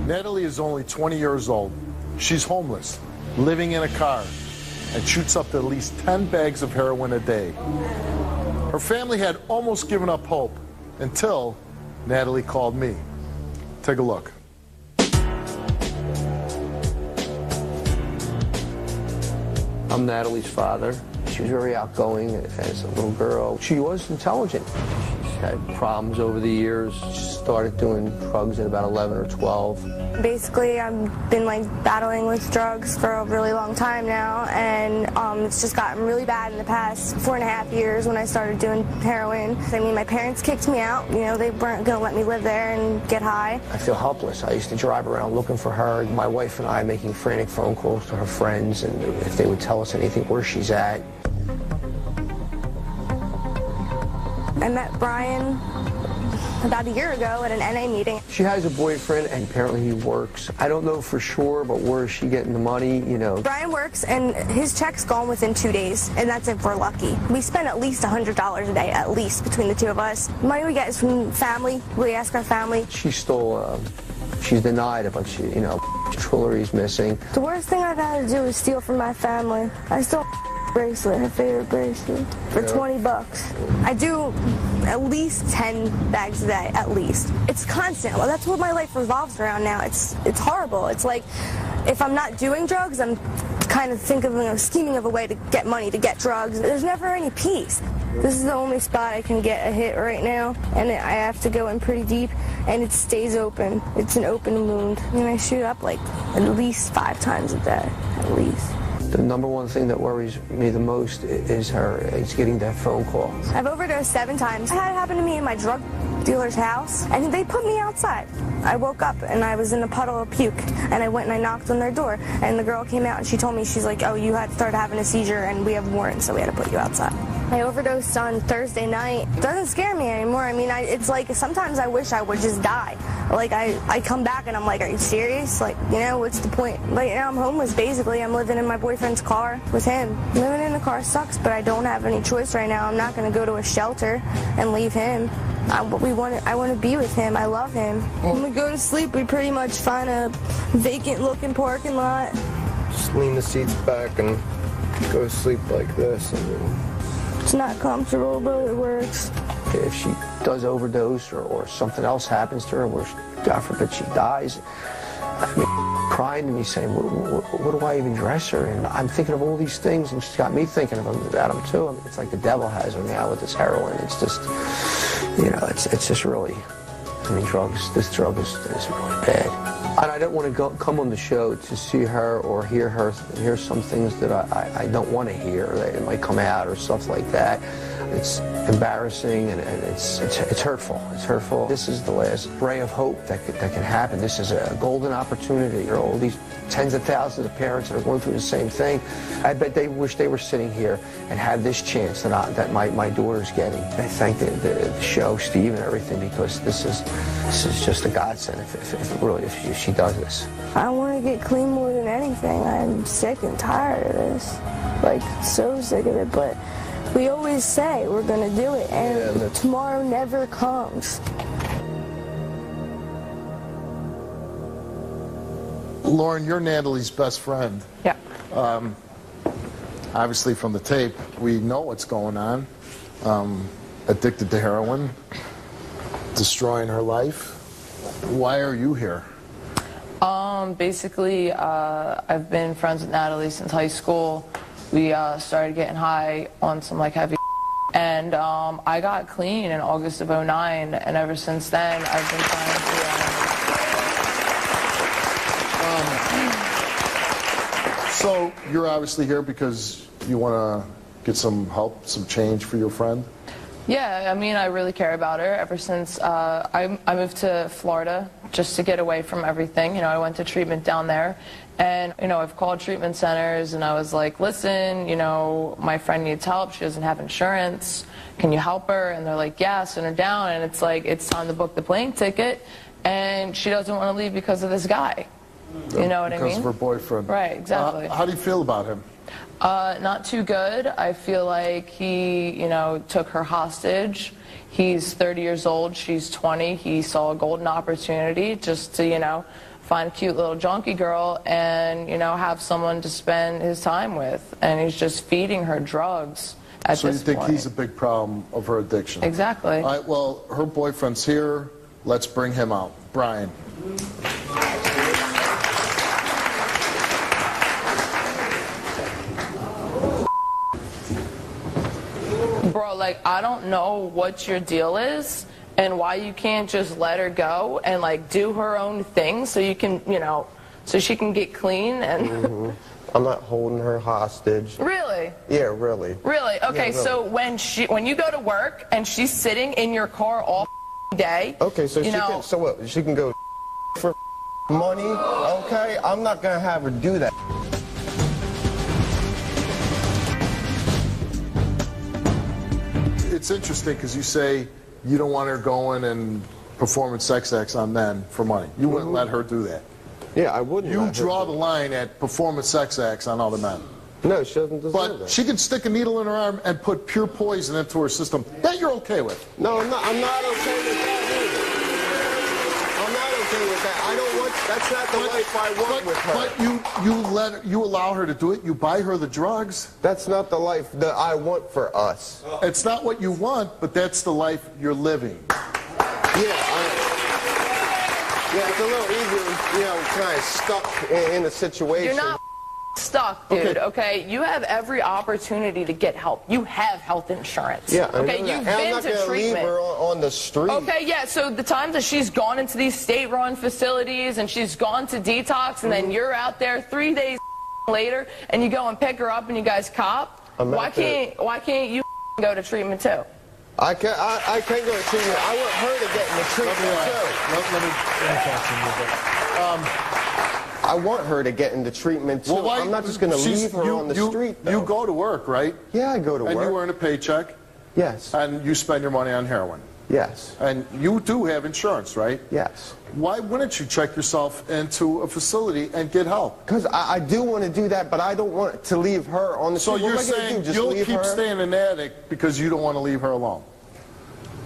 Natalie is only 20 years old. She's homeless, living in a car, and shoots up to at least 10 bags of heroin a day. Her family had almost given up hope until Natalie called me. Take a look. I'm Natalie's father. She was very outgoing as a little girl. She was intelligent. She's had problems over the years. She started doing drugs at about 11 or 12. Basically, I've been battling with drugs for a really long time now, and it's just gotten really bad in the past 4.5 years when I started doing heroin. I mean, my parents kicked me out. You know, they weren't going to let me live there and get high. I feel helpless. I used to drive around looking for her. My wife and I making frantic phone calls to her friends, and if they would tell us anything where she's at. I met Brian about a year ago at an NA meeting. She has a boyfriend, and apparently he works. I don't know for sure, but where is she getting the money, you know? Brian works, and his check's gone within 2 days, and that's if we're lucky. We spend at least $100 a day, at least, between the two of us. Money we get is from family. We ask our family. She stole, she's denied a bunch of, jewelry's missing. The worst thing I've had to do is steal from my family. I stole bracelet, her favorite bracelet, for 20 bucks. I do at least 10 bags a day, at least. It's constant. Well, that's what my life revolves around now. It's horrible. It's like, if I'm not doing drugs, I'm kind of scheming of a way to get money, to get drugs. There's never any peace. This is the only spot I can get a hit right now, and I have to go in pretty deep, and it stays open. It's an open wound. And I shoot up at least 5 times a day, at least. The number one thing that worries me the most is getting that phone call. I've overdosed 7 times. I had it happen to me in my drug dealer's house, and they put me outside. I woke up, and I was in a puddle of puke, and I went and I knocked on their door, and the girl came out, and she told me, she's like, oh, you had started having a seizure, and we have warrants, so we had to put you outside. I overdosed on Thursday night. It doesn't scare me anymore. I mean, it's like sometimes I wish I would just die. I come back and I'm like, are you serious? What's the point? Right now I'm homeless, basically. I'm living in my boyfriend's car with him. Living in the car sucks, but I don't have any choice right now. I'm not going to go to a shelter and leave him. I want to be with him. I love him. When we go to sleep, we pretty much find a vacant-looking parking lot. Just lean the seats back and go to sleep like this. It's not comfortable, but it works. If she does overdose or something else happens to her, where God forbid she dies, crying to me saying, what do I even dress her? And I'm thinking of all these things, and she's got me thinking about them too. I mean, it's like the devil has her now with this heroin. It's just, it's just really, this drug is really bad. And I don't want to come on the show to see her or hear some things that I don't want to hear. It might come out or stuff like that. It's embarrassing and it's hurtful. It's hurtful. This is the last ray of hope that can happen. This is a golden opportunity. There are all these tens of thousands of parents that are going through the same thing. I bet they wish they were sitting here and had this chance that my daughter's getting. I thank the show, Steve, and everything, because this is just a godsend if she does this. I want to get clean more than anything. I'm sick and tired of this. So sick of it, but we always say we're going to do it, and tomorrow never comes. Lauren, you're Natalie's best friend. Yeah. Obviously, from the tape, we know what's going on. Addicted to heroin, destroying her life. Why are you here? Basically, I've been friends with Natalie since high school. We started getting high on some heavy and I got clean in August of '09, and ever since then I've been trying to So you're obviously here because you want to get some help, some change for your friend? Yeah, I mean, I really care about her. Ever since I moved to Florida just to get away from everything. I went to treatment down there, and I've called treatment centers, and I was like, listen, my friend needs help. She doesn't have insurance. Can you help her? And they're like, yeah, send her down. And it's like, it's time to book the plane ticket, and she doesn't want to leave because of this guy. You know what I mean? Because of her boyfriend. Right, exactly. How do you feel about him? Not too good. I feel like he, took her hostage. He's 30 years old. She's 20. He saw a golden opportunity just to, find a cute little junkie girl and, you know, have someone to spend his time with. And he's just feeding her drugs at So you this think point. he's a big problem of her addiction? Exactly. All right, well, her boyfriend's here. Let's bring him out. Brian. Bro, like, I don't know what your deal is and why you can't just let her go and, like, do her own thing so you can, you know, so she can get clean and... I'm not holding her hostage. Really? Yeah, really. Really? Okay, Yeah, really. so when you go to work and she's sitting in your car all day... Okay, so you know, can, so what? She can go for money? Okay, I'm not gonna have her do that. It's interesting because you say you don't want her going and performing sex acts on men for money. You wouldn't let her do that. Yeah, I wouldn't. You let her draw do the line at performing sex acts on other men. it. No, she doesn't deserve But that. she could stick a needle in her arm and put pure poison into her system. That you're okay with. No, I'm not okay with that either. I'm not okay with that. I don't want. That's not the life I want with her. But you allow her to do it. You buy her the drugs. That's not the life that I want for us. It's not what you want, but that's the life you're living. Yeah, it's a little easier, you know, kind of stuck in a situation. you're not stuck, dude, okay? You have every opportunity to get help. You have health insurance. Yeah, I okay, know that. you've And I'm been not to gonna leave treatment. her on the street. Okay, yeah, so the times that she's gone into these state-run facilities and she's gone to detox and then you're out there 3 days later and you go and pick her up and you guys cop, why can't you go to treatment too? I can't go to treatment. I want her to get in the treatment too. Let me talk to you a little bit. I want her to get into treatment too. Well, I'm not just going to leave her on the street, though. You go to work, right? Yeah, I go to And work. you earn a paycheck, Yes. and you spend your money on heroin. Yes. And you do have insurance, right? Yes. Why wouldn't you check yourself into a facility and get help? Because I do want to do that, but I don't want to leave her on the So street. What you're am I gonna saying do, just you'll leave keep her? staying an addict because you don't want to leave her alone?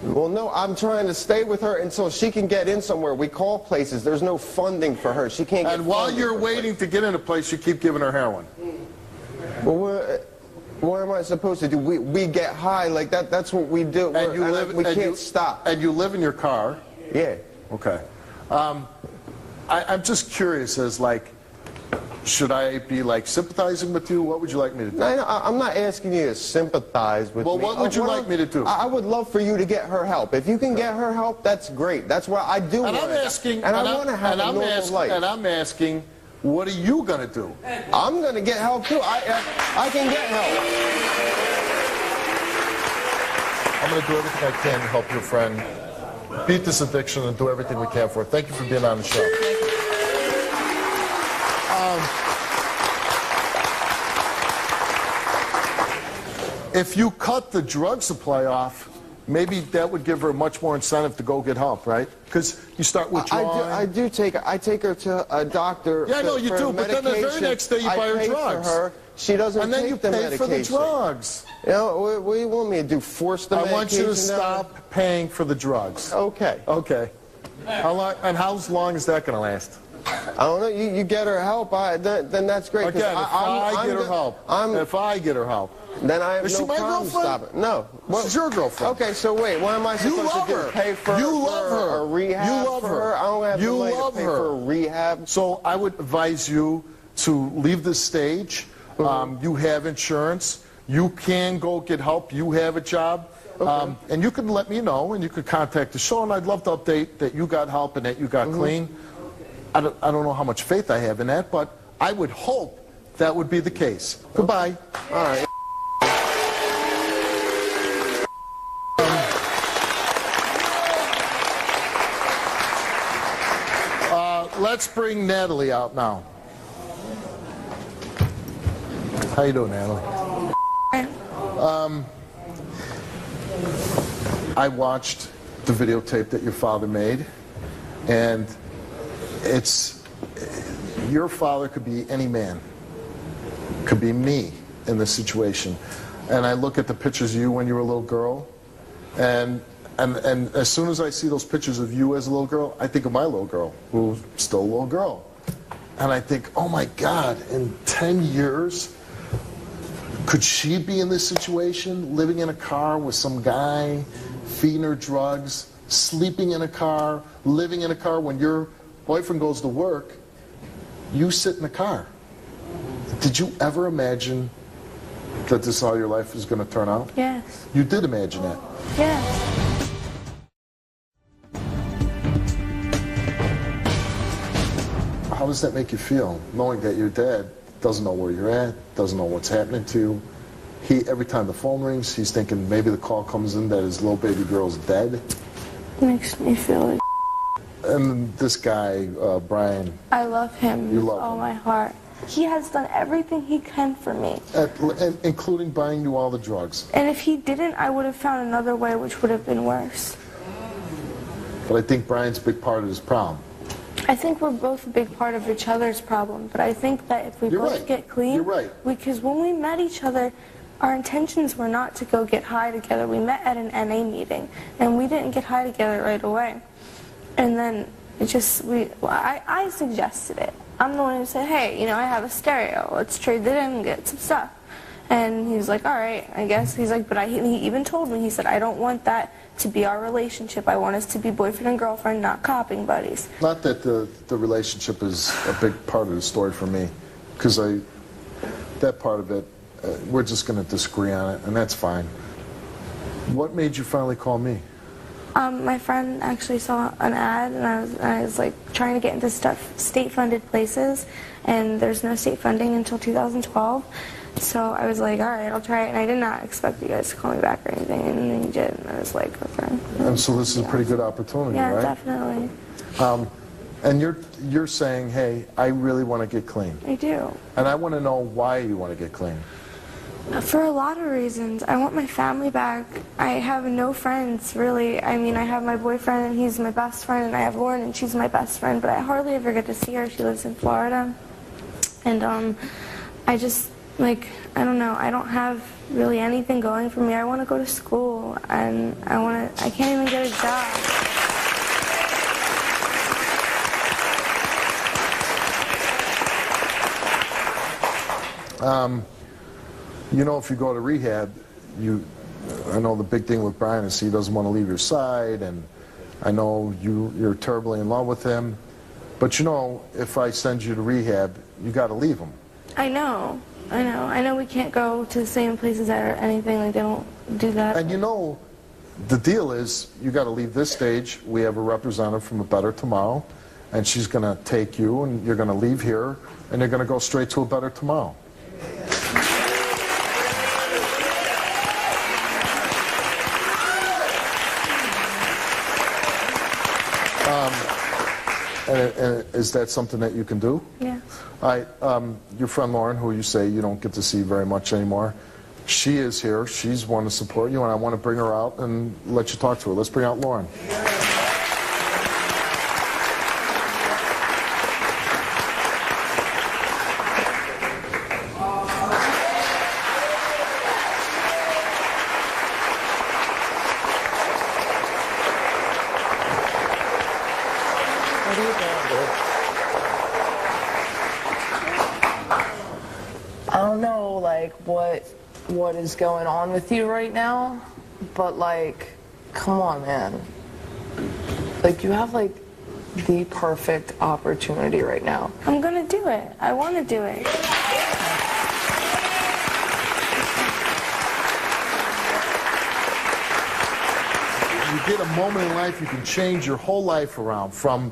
Well, no, I'm trying to stay with her until she can get in somewhere. We call places. There's no funding for her. She can't get And while funding you're for waiting to get in a place, you keep giving her heroin. Well, what am I supposed to do? We get high like that. That's what we do. And you live. We and can't you, stop. And you live in your car. Yeah. Okay. I'm just curious as like, should I be like sympathizing with you? What would you like me to do? I'm not asking you to sympathize with Well, me. what would you like me to do? I would love for you to get her help. If you can get her help, that's great. That's what I do. And want I'm asking. and I want to have a normal life. And I'm asking, what are you gonna do? I'm going to get help too. I can get help. I'm gonna do everything I can to help your friend beat this addiction and do everything we can for her. Thank you for being on the show. If you cut the drug supply off, maybe that would give her much more incentive to go get help, right? Because you start withdrawing. I take her to a doctor. Yeah, I know you for do, but then the very medication. next day you buy her I pay drugs. For her. She doesn't and then take you the pay medication. for the drugs. You know, what do you want me to do? Force the I medication want you to down? stop paying for the drugs. Okay. Okay. How long? And how long is that going to last? I don't know. You get her help. Then that's great. 'cause Again, if I get her help, if I get her help, then I have is no she my problem girlfriend? stopping. No. She's your girlfriend. Okay, so wait, what am I You supposed love to do? her. Pay for You love for her. a rehab You love for her. I don't have You the money love to pay her. for a rehab. So I would advise you to leave the stage. You have insurance. You can go get help. You have a job. And you can let me know, and you could contact the show, and I'd love to update that you got help and that you got clean. I don't know how much faith I have in that, but I would hope that would be the case. Goodbye. All right. Let's bring Natalie out now. How you doing, Natalie? I watched the videotape that your father made, and your father could be any man, could be me in this situation. And I look at the pictures of you when you were a little girl, and And as soon as I see those pictures of you as a little girl, I think of my little girl, who's still a little girl. And I think, oh my God, in 10 years, could she be in this situation, living in a car with some guy, feeding her drugs, sleeping in a car, living in a car? When your boyfriend goes to work, you sit in the car. Did you ever imagine that this is how your life is going to turn out? Yes. You did imagine that? Yes. How does that make you feel, knowing that your dad doesn't know where you're at, doesn't know what's happening to you? Every time the phone rings, he's thinking maybe the call comes in that his little baby girl's dead. Makes me feel like And this guy, Brian. I love him You with love all him. my heart. He has done everything he can for me. Including buying you all the drugs. And if he didn't, I would have found another way which would have been worse. But I think Brian's a big part of this problem. I think we're both a big part of each other's problem, but I think that if we You're both right. get clean, You're right. Because when we met each other, our intentions were not to go get high together. We met at an NA meeting, and we didn't get high together right away. And then it just, I suggested it. I'm the one who said, hey, you know, I have a stereo. Let's trade it in and get some stuff. And he was like, all right, I guess. He's like, but he even told me, he said, I don't want that to be our relationship. I want us to be boyfriend and girlfriend, not copping buddies. Not that the relationship is a big part of the story for me, because that part of it, we're just going to disagree on it, and that's fine. What made you finally call me? My friend actually saw an ad, and I was like trying to get into state-funded places, and there's no state funding until 2012. So I was like, all right, I'll try it, and I did not expect you guys to call me back or anything, and then you did, and I was like, okay. And so this is a pretty good opportunity, Yeah, right? definitely. And you're saying, hey, I really want to get clean. I do. And I want to know why you want to get clean. For a lot of reasons. I want my family back. I have no friends, really. I mean, I have my boyfriend, and he's my best friend, and I have Lauren, and she's my best friend, but I hardly ever get to see her. She lives in Florida. And I just, like, I don't know. I don't have really anything going for me. I want to go to school, and I can't even get a job. You know, if you go to rehab, I know the big thing with Brian is he doesn't want to leave your side, and I know you're terribly in love with him. But you know, if I send you to rehab, you got to leave him. I know we can't go to the same places or anything. Like, they don't do that. And you know, the deal is you got to leave this stage. We have a representative from A Better Tomorrow, and she's going to take you, and you're going to leave here, and you're going to go straight to A Better Tomorrow. And is that something that you can do? Yes. All right, your friend Lauren, who you say you don't get to see very much anymore, she is here. She's one to support you, and I want to bring her out and let you talk to her. Let's bring out Lauren. I don't know, like, what is going on with you right now, but, like, come on, man. Like, you have, like, the perfect opportunity right now. I'm gonna do it. I want to do it. You get a moment in life, you can change your whole life around, from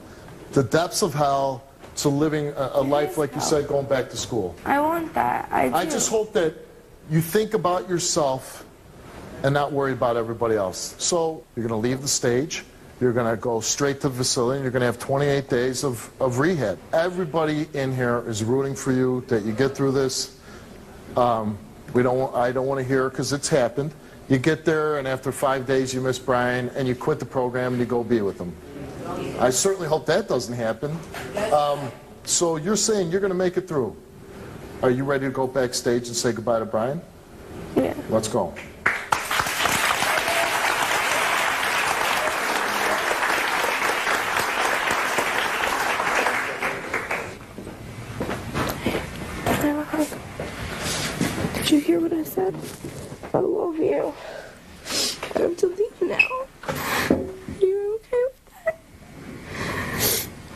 the depths of hell to living a life, like you said, going back to school. I want that. I do. I just hope that you think about yourself and not worry about everybody else. So you're going to leave the stage. You're going to go straight to the facility, and you're going to have 28 days of rehab. Everybody in here is rooting for you that you get through this. I don't want to hear, because it's happened. You get there, and after 5 days you miss Brian, and you quit the program and you go be with him. I certainly hope that doesn't happen. So you're saying you're going to make it through. Are you ready to go backstage and say goodbye to Brian? Yeah. Let's go. Did you hear what I said? I love you. I have to leave now. Are you okay with that?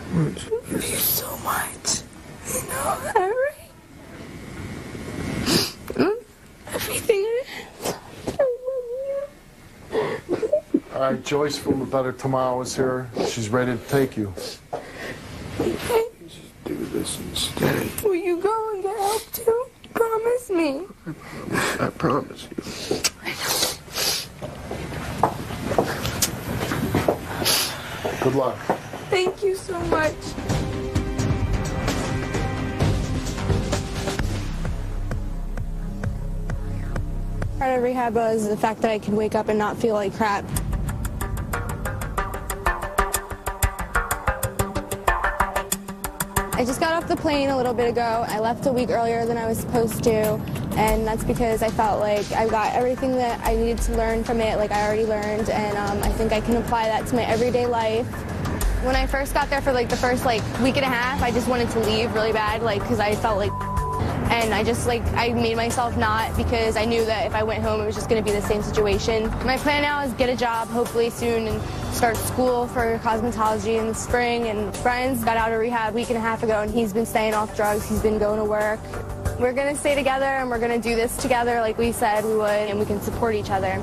I love you so much. You know that, right? Everything I have. I love you. All right, Joyce from A Better Tomorrow is here. She's ready to take you. Okay. Just do this and stay. Will you go and get help too? Promise me. I promise you. Good luck. Thank you so much. Part of rehab was the fact that I could wake up and not feel like crap. I just got off the plane a little bit ago. I left a week earlier than I was supposed to, and that's because I felt like I got everything that I needed to learn from it, like I already learned, and I think I can apply that to my everyday life. When I first got there for like the first week and a half, I just wanted to leave really bad, because I felt like, and I made myself not, because I knew that if I went home it was just going to be the same situation. My plan now is get a job hopefully soon and start school for cosmetology in the spring. And Brian's got out of rehab a week and a half ago, and he's been staying off drugs. He's been going to work. We're going to stay together, and we're going to do this together like we said we would, and we can support each other.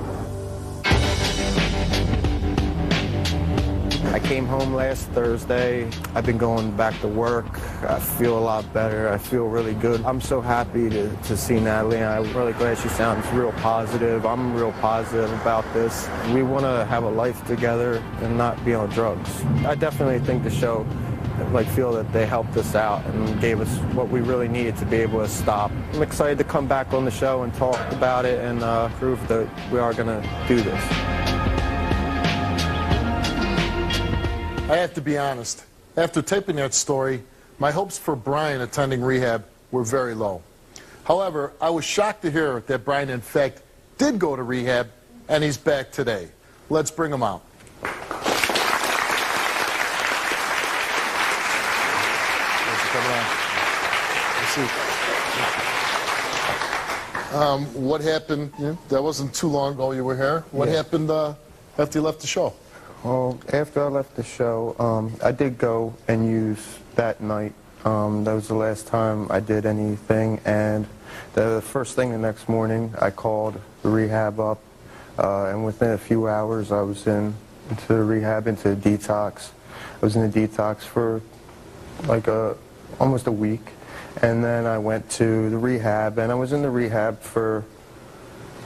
I came home last Thursday. I've been going back to work. I feel a lot better. I feel really good. I'm so happy to see Natalie. I'm really glad she sounds real positive. I'm real positive about this. We want to have a life together and not be on drugs. I definitely think the show, feel that they helped us out and gave us what we really needed to be able to stop. I'm excited to come back on the show and talk about it and prove that we are going to do this. I have to be honest. After taping that story, my hopes for Brian attending rehab were very low. However, I was shocked to hear that Brian, in fact, did go to rehab, and he's back today. Let's bring him out. What happened? That wasn't too long ago you were here. What happened after you left the show? Well, after I left the show, I did go and use that night. That was the last time I did anything, and the first thing the next morning, I called the rehab up, and within a few hours, I was into the rehab, into the detox. I was in the detox for almost a week, and then I went to the rehab, and I was in the rehab for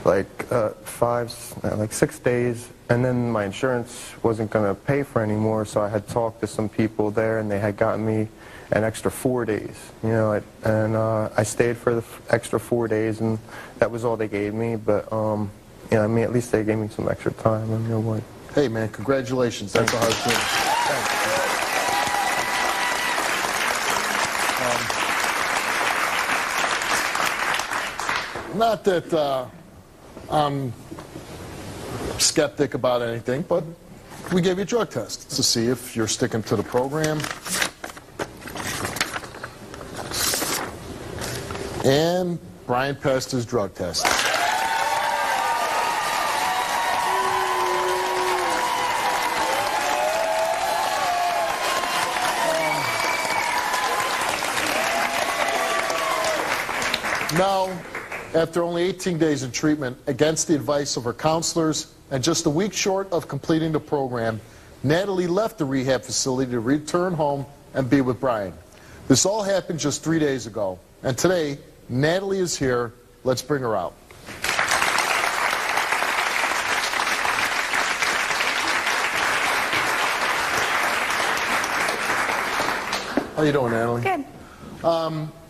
6 days, and then my insurance wasn't going to pay for anymore, so I had talked to some people there, and they had gotten me an extra 4 days, and I stayed for the extra 4 days, and that was all they gave me, but, at least they gave me some extra time. Hey, man, congratulations. That's a hard thing. Not that I'm skeptic about anything, but we gave you a drug test to see if you're sticking to the program. And Brian passed his drug test. Now, after only 18 days in treatment, against the advice of her counselors, and just a week short of completing the program, Natalie left the rehab facility to return home and be with Brian. This all happened just 3 days ago, and today, Natalie is here. Let's bring her out. How you doing, Natalie? Good.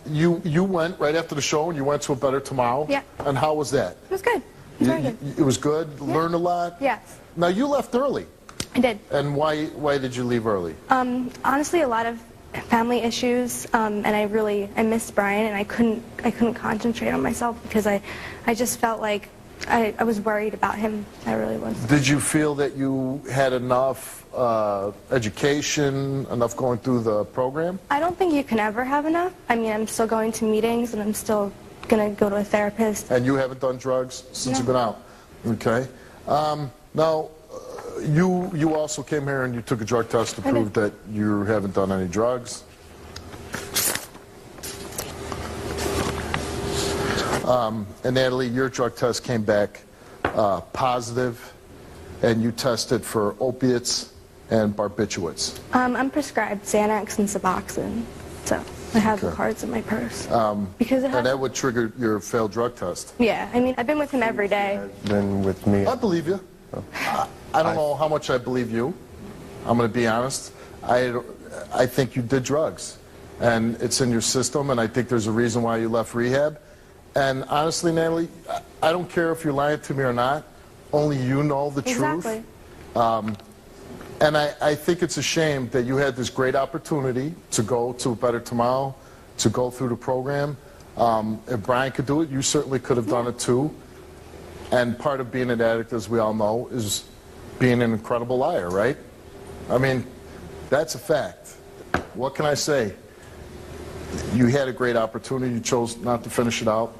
You went right after the show and you went to A Better Tomorrow. Yeah. And how was that? It was good. It was very good. It was good? Yeah. Learned a lot? Yes. Now, you left early. I did. And why did you leave early? Honestly, a lot of family issues, and I missed Brian, and I couldn't concentrate on myself because I just felt like I was worried about him. I really was. Did you feel that you had enough education, enough going through the program? I don't think you can ever have enough. I mean, I'm still going to meetings, and I'm still gonna go to a therapist. And you haven't done drugs since you've been out? Okay. Now, you also came here and you took a drug test to prove that you haven't done any drugs. And Natalie, your drug test came back positive, and you tested for opiates and barbiturates. I'm prescribed Xanax and Suboxone, so I have the cards in my purse. Because it has, And that would trigger your failed drug test. yeah, I mean, I've been with him every day. Been with me. I believe you. I don't know how much I believe you. I'm going to be honest. I think you did drugs, and it's in your system, and I think there's a reason why you left rehab. And honestly, Natalie, I don't care if you're lying to me or not. Only you know the truth. Exactly. And I think it's a shame that you had this great opportunity to go to A Better Tomorrow, to go through the program. If Brian could do it, you certainly could have done it too. And part of being an addict, as we all know, is being an incredible liar, right? I mean, that's a fact. What can I say? You had a great opportunity. You chose not to finish it out.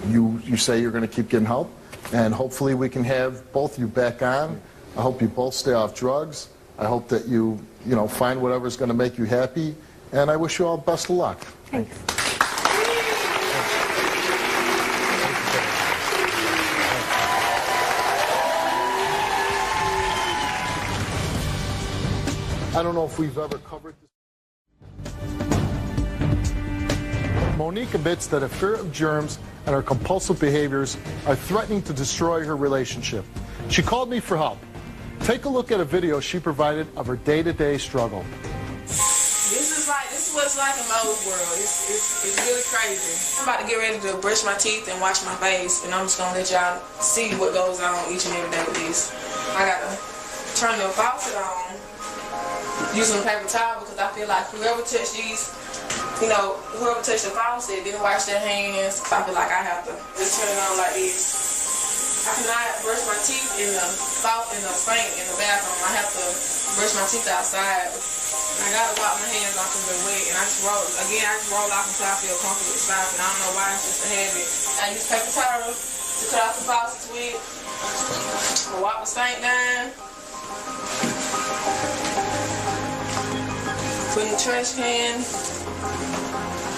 You say you're going to keep getting help, and hopefully we can have both of you back on. I hope you both stay off drugs. I hope that you find whatever's going to make you happy, and I wish you all best of luck. Thanks. I don't know if we've ever covered this. Monique admits that a fear of germs and her compulsive behaviors are threatening to destroy her relationship. She called me for help. Take a look at a video she provided of her day-to-day struggle. This is what it's like in Mo's world. It's really crazy. I'm about to get ready to brush my teeth and wash my face, and I'm just gonna let y'all see what goes on each and every day with this. I gotta turn the faucet on using a paper towel because I feel like whoever touched these, whoever touched the faucet didn't wash their hands. I feel like I have to just turn it on like this. I cannot brush my teeth in the sink in the bathroom. I have to brush my teeth outside. I gotta wipe my hands off because they're wet, and I just roll off until I feel comfortable with stopping. I don't know why, it's just a habit. I use paper towel to cut off the faucets with. I wipe the sink down. Put in the trash can.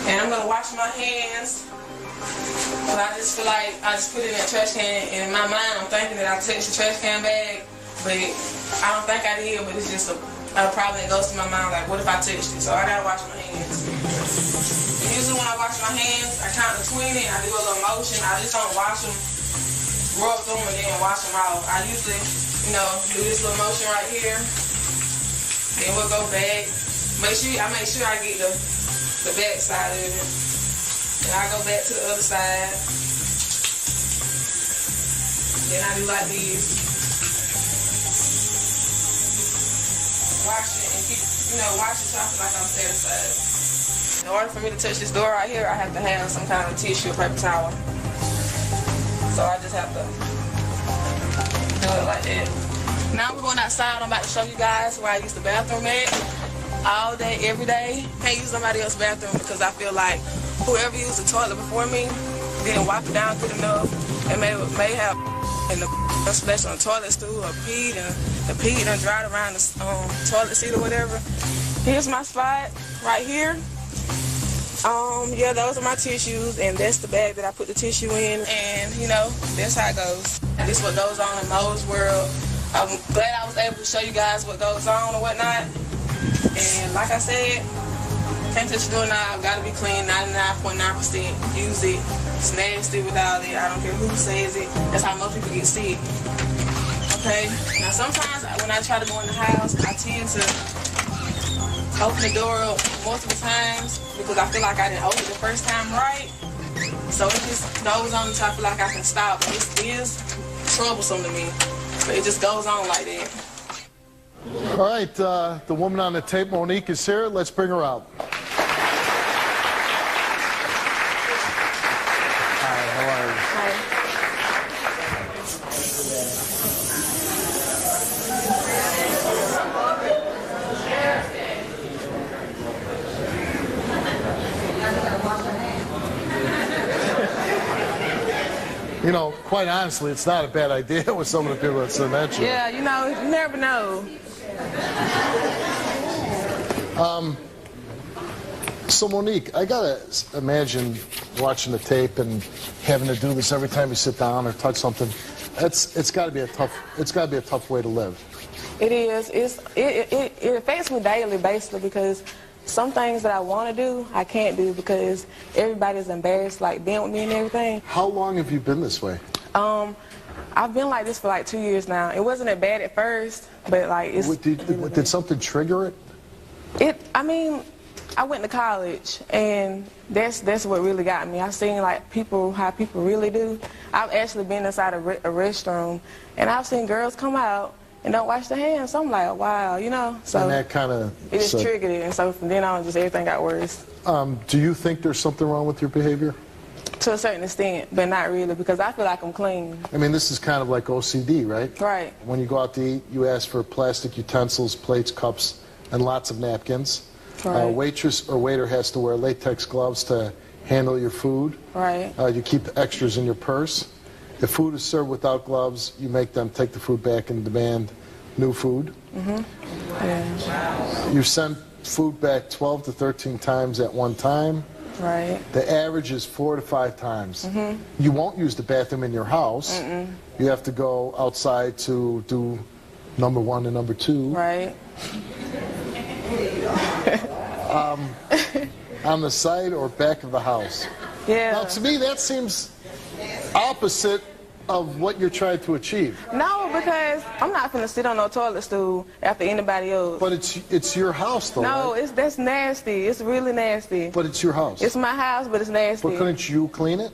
And I'm gonna wash my hands. But I just feel like I just put it in that trash can, and in my mind I'm thinking that I touched the trash can bag, but I don't think I did, but it's just a problem that goes through my mind, like what if I touched it? So I gotta wash my hands. And usually when I wash my hands, I count between it, I do a little motion, I just don't wash them, rub them and then wash them out. I usually, do this little motion right here, then we'll go back. I make sure I get the back side of it. Then I go back to the other side. Then I do like this. Wash it and keep, wash it so I feel like I'm satisfied. In order for me to touch this door right here, I have to have some kind of tissue or paper towel. So I just have to do it like that. Now we're going outside. I'm about to show you guys where I use the bathroom at. All day, every day. Can't use somebody else's bathroom because I feel like whoever used the toilet before me didn't wipe it down good enough and may have in the splash on the toilet stool or peed and the pee done dried around the toilet seat or whatever. Here's my spot right here. Yeah, those are my tissues, and that's the bag that I put the tissue in, and that's how it goes. This is what goes on in Mo's world. I'm glad I was able to show you guys what goes on and whatnot. And like I said, can't touch the doorknob, gotta be clean, 99.9%. Use it. It's nasty without it. I don't care who says it. That's how most people get sick. Okay? Now sometimes when I try to go in the house, I tend to open the door up multiple times because I feel like I didn't open it the first time right. So it just goes on until I feel like I can stop. It is troublesome to me. But it just goes on like that. All right, the woman on the tape, Monique, is here. Let's bring her out. Hi, how are you? You know, quite honestly, it's not a bad idea with some of the people that sit next to you. Yeah, you know, you never know. So Monique, I gotta imagine watching the tape and having to do this every time you sit down or touch something. It's got to be a tough way to live. It is. It affects me daily, basically, because some things that I want to do, I can't do because everybody's embarrassed, like being with me and everything. How long have you been this way? I've been like this for like 2 years now. It wasn't that bad at first, but like it's. Did something trigger it? I mean, I went to college, and that's what really got me. I've seen like how people really do. I've actually been inside a restroom, and I've seen girls come out and don't wash their hands. So I'm like, wow, you know. So and that kind of it just triggered it, and so from then on, just everything got worse. Do you think there's something wrong with your behavior? To a certain extent, but not really, because I feel like I'm clean. I mean, this is kind of like OCD, right? Right. When you go out to eat, you ask for plastic utensils, plates, cups, and lots of napkins. Right. Waitress or waiter has to wear latex gloves to handle your food. Right. You keep extras in your purse. If food is served without gloves, you make them take the food back and demand new food. Mm-hmm. Yeah. You send food back 12 to 13 times at one time. Right. The average is 4 to 5 times. Mm-hmm. You won't use the bathroom in your house. Mm-mm. You have to go outside to do number 1 and number 2. Right. On the side or back of the house. Yeah. Now, to me, that seems opposite of what you're trying to achieve. No, because I'm not finna sit on no toilet stool after anybody else. But it's your house, though. No, right? that's nasty. It's really nasty. But it's your house. It's my house, but it's nasty. But couldn't you clean it?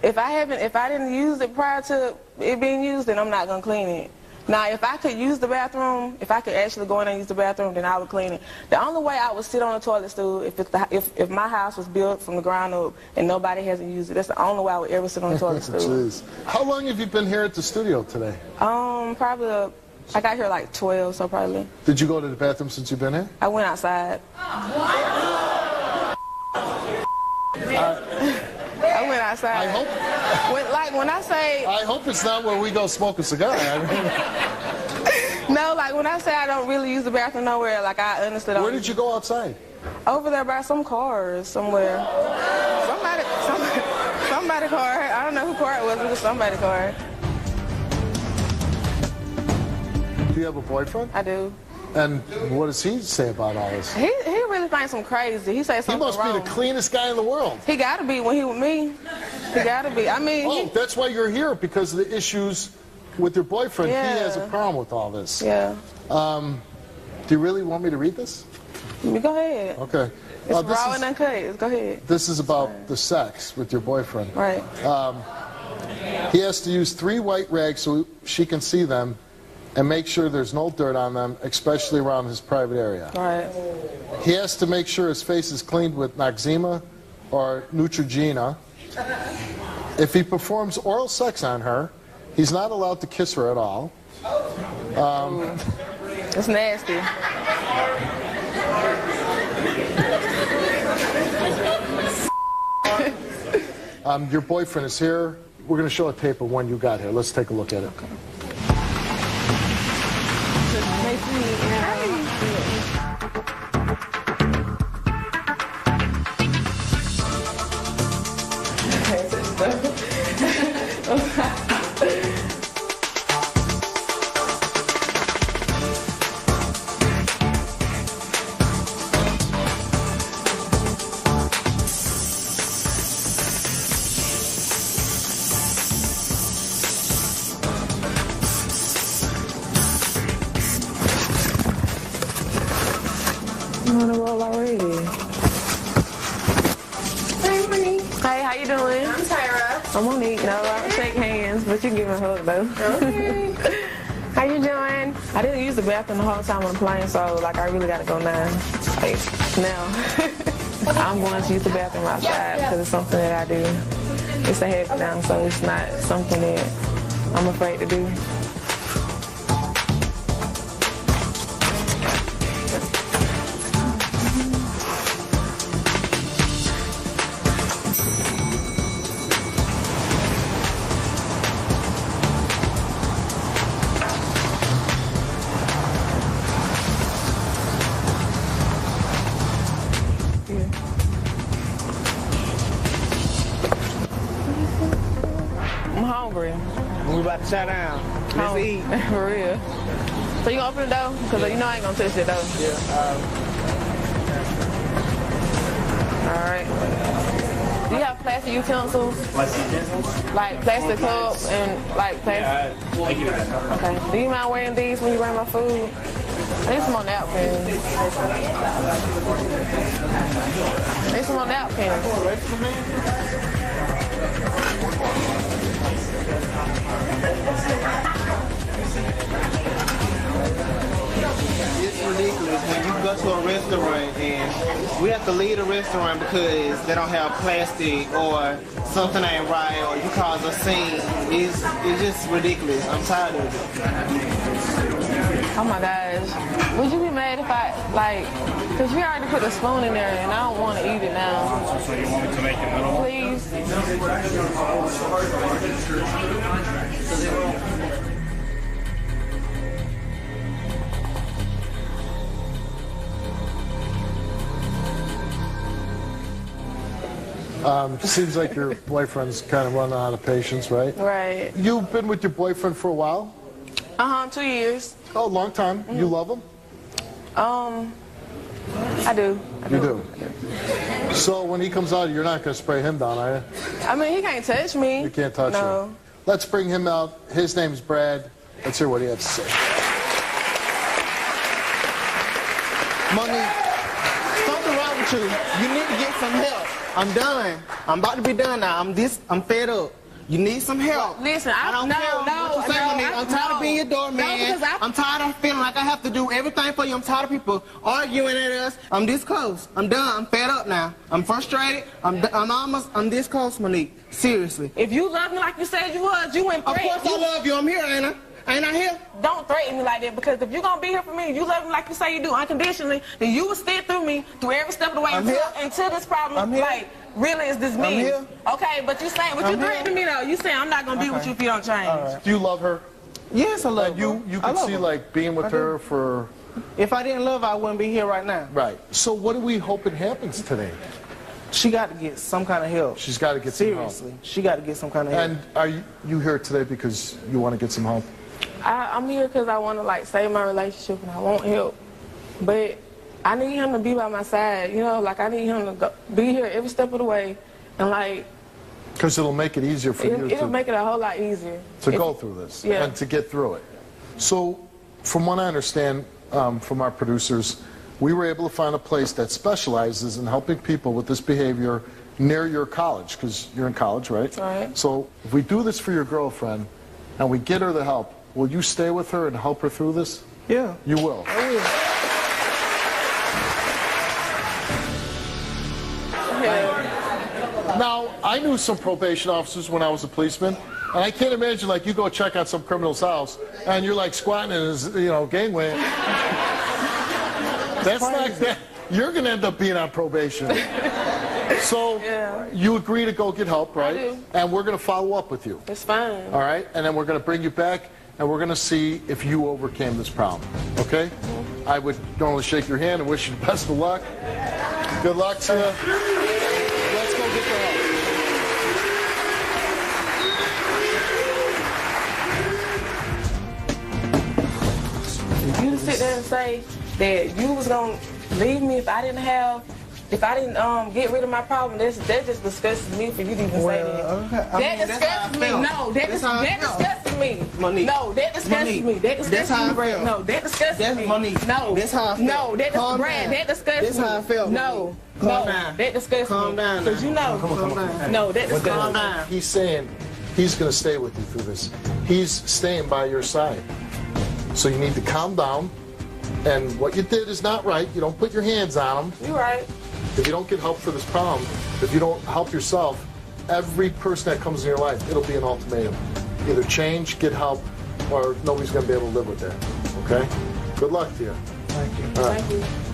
If I didn't use it prior to it being used, then I'm not gonna clean it. Now, if I could use the bathroom, if I could actually go in and use the bathroom, then I would clean it. The only way I would sit on a toilet stool if my house was built from the ground up and nobody hasn't used it. That's the only way I would ever sit on a toilet stool. Jeez. How long have you been here at the studio today? Probably. I got here like 12, so probably. Did you go to the bathroom since you've been here? I went outside. I went outside. I hope. When I say. I hope it's not where we go smoke a cigar. No, like when I say I don't really use the bathroom nowhere, like I honestly don't. Where did you go outside? Over there by some cars somewhere. Somebody car. I don't know who car it was. It was somebody's car. Do you have a boyfriend? I do. And what does he say about all this? He really thinks I'm crazy. He says He something must wrong. be the cleanest guy in the world. He got to be when he with me. He got to be. I mean. Oh, that's why you're here, because of the issues with your boyfriend. Yeah. He has a problem with all this. Yeah. Do you really want me to read this? Go ahead. Okay. It's raw and uncut. Go ahead. This is about the sex with your boyfriend. Right. He has to use 3 white rags so she can see them and make sure there's no dirt on them, especially around his private area. Right. He has to make sure his face is cleaned with Noxzema or Neutrogena. If he performs oral sex on her, he's not allowed to kiss her at all. It's nasty. Your boyfriend is here. We're going to show a tape of when you got here. Let's take a look at it. I'm on a roll already. Hey, honey. Hey, how you doing? I'm Tyra. I'm Monique. No, I don't shake hands, but you can give me a hug though. Okay. How you doing? I didn't use the bathroom the whole time on the plane, so like I really gotta go now. Like now, I'm going to use the bathroom outside because it's something that I do. It's a habit now, so it's not something that I'm afraid to do. hungry. We about to shut down. Let's eat. For real. So you gonna open the door? Because you know I ain't gonna touch the door. Yeah. All right. Do you have plastic utensils? Like plastic cups and like plastic? Okay. Do you mind wearing these when you bring my food? I need some more napkins. I need some more napkins. It's ridiculous when you go to a restaurant and we have to leave the restaurant because they don't have plastic or something ain't right or you cause a scene. It's just ridiculous. I'm tired of it. Oh my gosh. Would you be mad if I, like, because we already put a spoon in there and I don't want to eat it now. So you want me to make it little? Please. Seems like your boyfriend's kind of running out of patience, right? Right. You've been with your boyfriend for a while? 2 years. Oh, long time. You love him? I do. You do? So when he comes out, you're not going to spray him down, are you? I mean, he can't touch me. You can't touch No. him. Let's bring him out. His name's Brad. Let's hear what he has to say. Monique, something wrong with you. You need to get some help. I'm done. I'm about to be done now. I'm fed up. You need some help. Listen, I don't care what you say, Monique. I'm tired of being your doorman. I'm tired of feeling like I have to do everything for you. I'm tired of people arguing at us. I'm this close. I'm done. I'm fed up now. I'm frustrated. I'm this close, Monique. Seriously. If you love me like you said you was, you wouldn't Of course I love you. I'm here, ain't I? Ain't I here? Don't threaten me like that, because if you're going to be here for me, you love me like you say you do unconditionally, then you will stick through me through every step of the way until this problem, like, really is this me. I'm here. Okay, but you saying, but you threatening me though. You saying I'm not going to be with you if you don't change. Right. Do you love her? Yes, I love her. You can see, like, being with her for... If I didn't love her, I wouldn't be here right now. Right. So what are we hoping happens today? She got to get some kind of help. She's got to get some help. Seriously. She got to get some kind of help. And are you here today because you want to get some help? I'm here because I want to, like, save my relationship and I want help. But I need him to be by my side, you know? Like, I need him to be here every step of the way and, like... Because it'll make it easier for you It'll make it a whole lot easier. To go through this and to get through it. So, from what I understand from our producers, we were able to find a place that specializes in helping people with this behavior near your college, because you're in college, right? Right. So, if we do this for your girlfriend and we get her the help, will you stay with her and help her through this? Yeah. You will? I will. Now, I knew some probation officers when I was a policeman, and I can't imagine, like, you go check out some criminal's house, and you're, like, squatting in his, gangway. That's not that. You're going to end up being on probation. So, you agree to go get help, right? I do. And we're going to follow up with you. It's fine. All right? And then we're going to bring you back, and we're going to see if you overcame this problem. Okay? Mm-hmm. I would normally shake your hand and wish you the best of luck. Good luck to you. Let's go get the help. If you sit there and say that you was gonna leave me if I didn't get rid of my problem, that just disgusts me for you to even say that. That disgusts me. No, that disgusts me. Monique. No, that disgusts me. That disgusts me, Brad. No, that disgusts me. Monique. No. That's how I feel. No, that Brad. That disgusts me. That's how I feel. No. Calm down. That disgusts me. Calm down. Because you know. Calm down. No, that disgusts me. He's saying he's going to stay with you through this. He's staying by your side. So you need to calm down. And what you did is not right. You don't put your hands on him. You're right. If you don't get help for this problem, if you don't help yourself, every person that comes in your life, it'll be an ultimatum. Either change, get help, or nobody's going to be able to live with that. Okay? Good luck to you. Thank you. All right. Thank you.